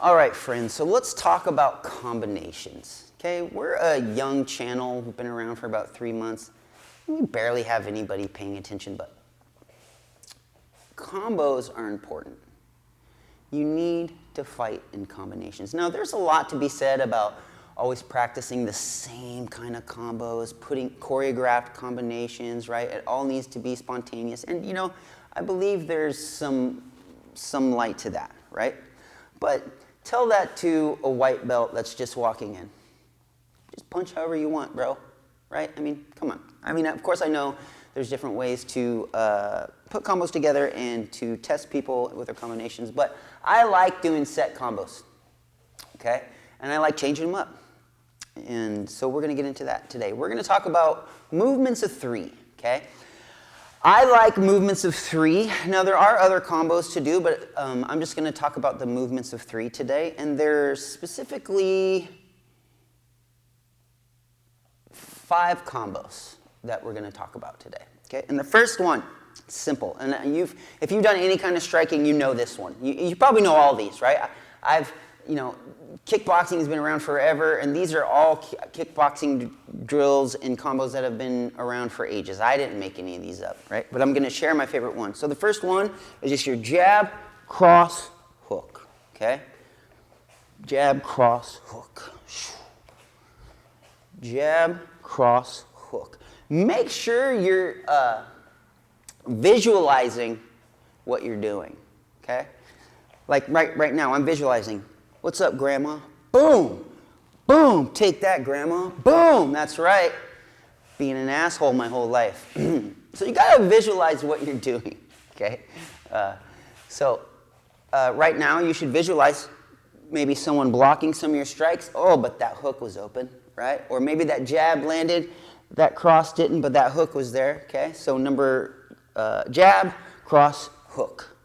All right, friends, so let's talk about combinations. Okay, we're a young channel. We've been around for about 3 months. We barely have anybody paying attention, but combos are important. You need to fight in combinations. Now, there's a lot to be said about always practicing the same kind of combos, putting choreographed combinations, right? It all needs to be spontaneous. And, you know, I believe there's some light to that, right? But tell that to a white belt that's just walking in. Just punch however you want, bro, right? I mean, come on. I mean, of course I know there's different ways to put combos together and to test people with their combinations, but I like doing set combos, okay? And I like changing them up. And so we're going to get into that today. We're going to talk about movements of 3, okay? I like movements of 3. Now, there are other combos to do, but I'm just going to talk about the movements of 3 today. And there's specifically 5 combos that we're going to talk about today. Okay? And the first one, simple. And if you've done any kind of striking, you know this one. You probably know all these, right? Kickboxing has been around forever, and these are all kickboxing drills and combos that have been around for ages. I didn't make any of these up, right? But I'm going to share my favorite one. So the first one is just your jab, cross, hook, okay? Jab, cross, hook. Jab, cross, hook. Make sure you're visualizing what you're doing, okay? Like right now, I'm visualizing. What's up, Grandma? Boom! Boom! Take that, Grandma. Boom! That's right. Being an asshole my whole life. So you gotta visualize what you're doing, okay? Right now you should visualize maybe someone blocking some of your strikes. Oh, but that hook was open, right? Or maybe that jab landed, that cross didn't, but that hook was there, okay? So jab, cross, hook.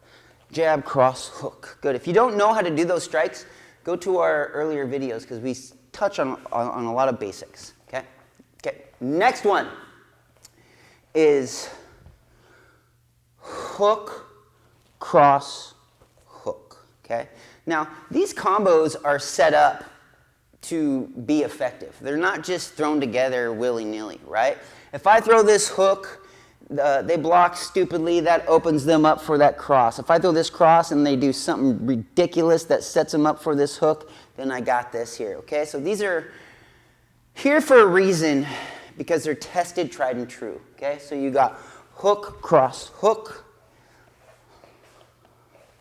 Jab, cross, hook. Good. If you don't know how to do those strikes, go to our earlier videos because we touch on a lot of basics, okay? Okay. Next one is hook, cross, hook, okay? Now, these combos are set up to be effective. They're not just thrown together willy-nilly, right? If I throw this hook, they block stupidly, that opens them up for that cross. If I throw this cross and they do something ridiculous that sets them up for this hook, then I got this here, okay? So these are here for a reason because they're tested, tried, and true, okay? So you got hook, cross, hook,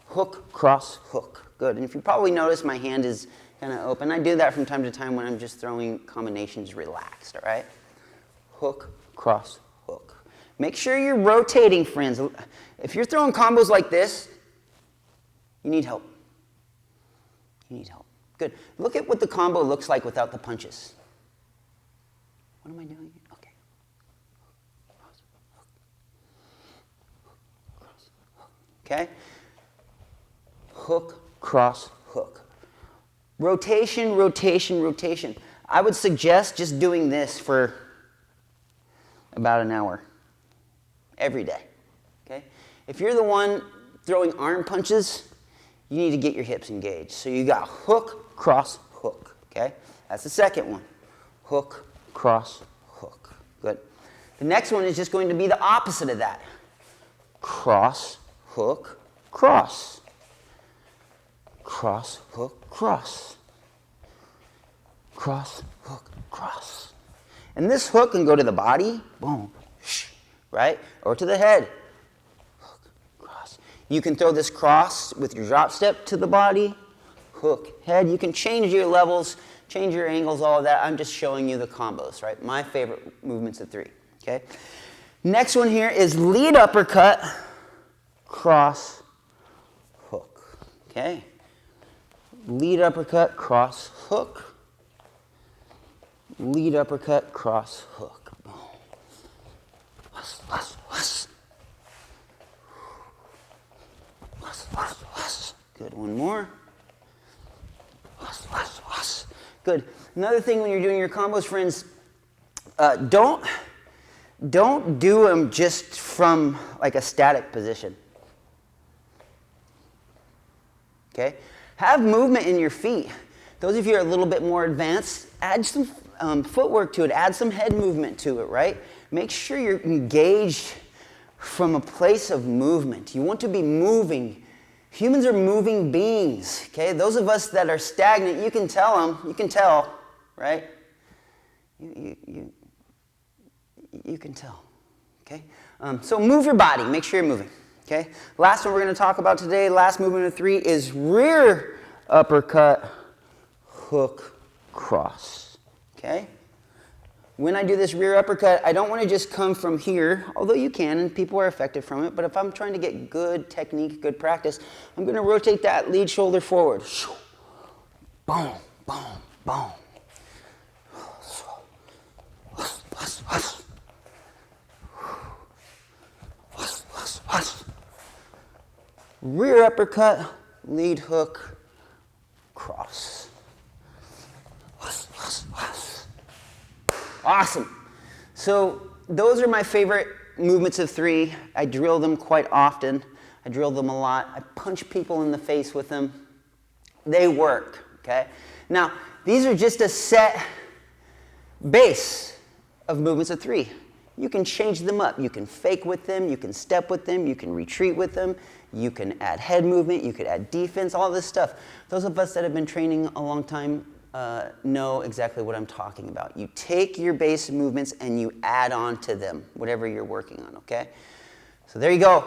hook, cross, hook. Good. And if you probably notice, my hand is kind of open. I do that from time to time when I'm just throwing combinations relaxed, all right? Hook, cross, hook. Make sure you're rotating, friends. If you're throwing combos like this, you need help. You need help. Good. Look at what the combo looks like without the punches. What am I doing? Okay. Cross, hook. Cross, hook. Okay? Hook, cross, hook. Rotation, rotation, rotation. I would suggest just doing this for about an hour. Every day, okay? If you're the one throwing arm punches, you need to get your hips engaged. So you got hook, cross, hook, okay? That's the second one. Hook, cross, hook. Good. The next one is just going to be the opposite of that. Cross, hook, cross. Cross, hook, cross. Cross, hook, cross. And this hook can go to the body, boom, right? Or to the head. Hook, cross. You can throw this cross with your drop step to the body. Hook, head. You can change your levels, change your angles, all of that. I'm just showing you the combos, right? My favorite movements of 3, okay? Next one here is lead uppercut, cross, hook, okay? Lead uppercut, cross, hook. Lead uppercut, cross, hook. Good, one more. Good. Another thing when you're doing your combos, friends, don't do them just from like a static position. Okay? Have movement in your feet. Those of you who are a little bit more advanced, add some footwork to it, add some head movement to it, right? Make sure you're engaged from a place of movement. You want to be moving. Humans are moving beings, okay? Those of us that are stagnant, you can tell, right? You can tell, okay? So move your body, make sure you're moving, okay? Last one we're going to talk about today, last movement of 3 is rear uppercut, hook, cross, okay? When I do this rear uppercut, I don't want to just come from here, although you can, and people are effective from it, but if I'm trying to get good technique, good practice, I'm going to rotate that lead shoulder forward. Boom, boom, boom. Rear uppercut, lead hook, cross. Awesome. So those are my favorite movements of 3. I drill them quite often. I drill them a lot. I punch people in the face with them. They work, okay? Now, these are just a set base of movements of 3. You can change them up. You can fake with them. You can step with them. You can retreat with them. You can add head movement. You could add defense, all this stuff. Those of us that have been training a long time know exactly what I'm talking about. You take your base movements and you add on to them, whatever you're working on, okay? So there you go.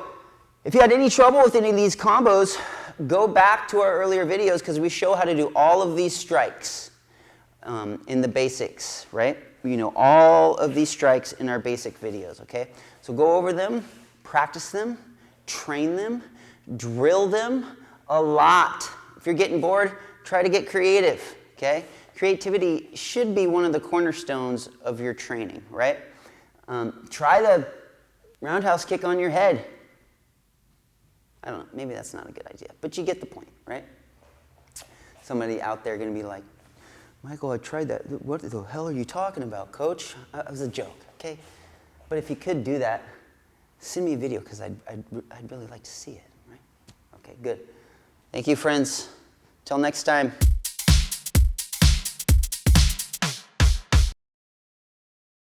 If you had any trouble with any of these combos, go back to our earlier videos because we show how to do all of these strikes in the basics, right? You know, all of these strikes in our basic videos, okay? So go over them, practice them, train them, drill them a lot. If you're getting bored, try to get creative. Okay? Creativity should be one of the cornerstones of your training, right? Try the roundhouse kick on your head. I don't know, maybe that's not a good idea, but you get the point, right? Somebody out there going to be like, Michael, I tried that. What the hell are you talking about, coach? It was a joke, okay? But if you could do that, send me a video because I'd really like to see it, right? Okay, good. Thank you, friends. Till next time.